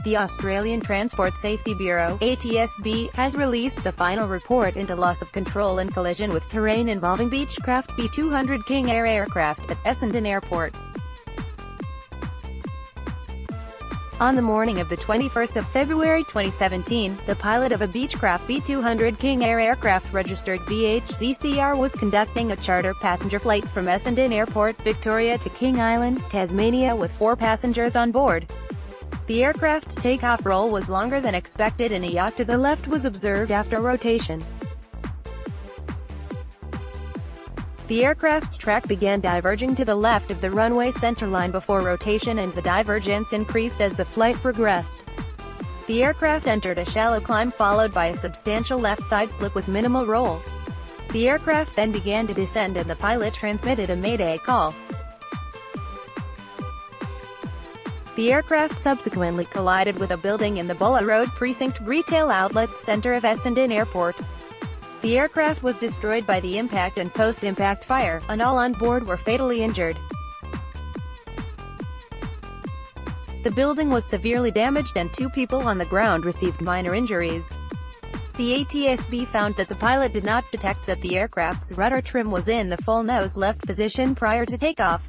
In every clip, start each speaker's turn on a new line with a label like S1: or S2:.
S1: The Australian Transport Safety Bureau (ATSB) has released the final report into loss of control and collision with terrain involving Beechcraft B200 King Air aircraft at Essendon Airport. On the morning of the 21st of February 2017, the pilot of a Beechcraft B200 King Air aircraft registered VH-ZCR was conducting a charter passenger flight from Essendon Airport, Victoria to King Island, Tasmania with 4 passengers on board. The aircraft's takeoff roll was longer than expected and a yaw to the left was observed after rotation. The aircraft's track began diverging to the left of the runway centerline before rotation, and the divergence increased as the flight progressed. The aircraft entered a shallow climb followed by a substantial left side slip with minimal roll. The aircraft then began to descend and the pilot transmitted a mayday call. The aircraft subsequently collided with a building in the Bulla Road Precinct retail outlet center of Essendon Airport. The aircraft was destroyed by the impact and post-impact fire, and all on board were fatally injured. The building was severely damaged and 2 people on the ground received minor injuries. The ATSB found that the pilot did not detect that the aircraft's rudder trim was in the full nose left position prior to takeoff.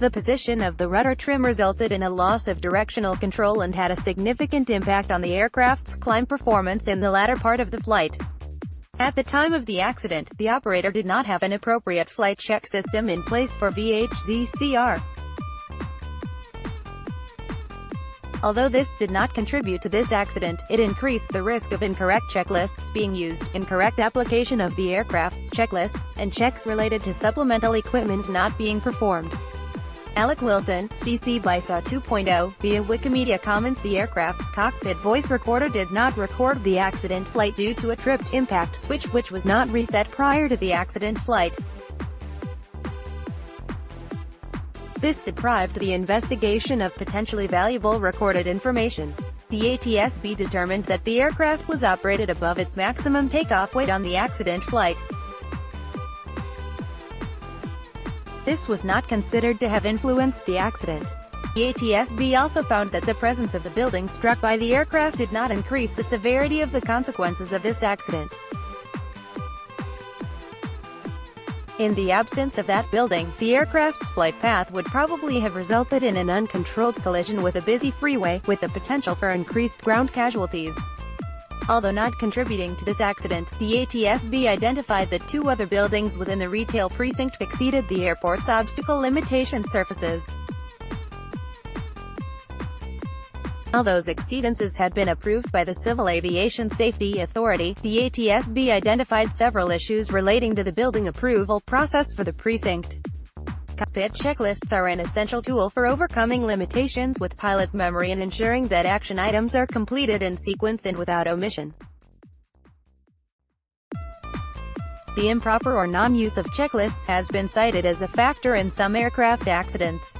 S1: The position of the rudder trim resulted in a loss of directional control and had a significant impact on the aircraft's climb performance in the latter part of the flight. At the time of the accident, the operator did not have an appropriate flight check system in place for VH-ZCR. Although this did not contribute to this accident, it increased the risk of incorrect checklists being used, incorrect application of the aircraft's checklists, and checks related to supplemental equipment not being performed. Alec Wilson, CC BY-SA 2.0, via Wikimedia Commons. The aircraft's cockpit voice recorder did not record the accident flight due to a tripped impact switch which was not reset prior to the accident flight. This deprived the investigation of potentially valuable recorded information. The ATSB determined that the aircraft was operated above its maximum takeoff weight on the accident flight. This was not considered to have influenced the accident. The ATSB also found that the presence of the building struck by the aircraft did not increase the severity of the consequences of this accident. In the absence of that building, the aircraft's flight path would probably have resulted in an uncontrolled collision with a busy freeway, with the potential for increased ground casualties. Although not contributing to this accident, the ATSB identified that 2 other buildings within the retail precinct exceeded the airport's obstacle limitation surfaces. While those exceedances had been approved by the Civil Aviation Safety Authority, the ATSB identified several issues relating to the building approval process for the precinct. Cockpit checklists are an essential tool for overcoming limitations with pilot memory and ensuring that action items are completed in sequence and without omission. The improper or non-use of checklists has been cited as a factor in some aircraft accidents.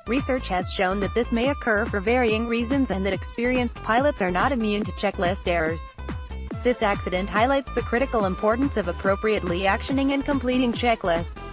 S1: Research has shown that this may occur for varying reasons and that experienced pilots are not immune to checklist errors. This accident highlights the critical importance of appropriately actioning and completing checklists.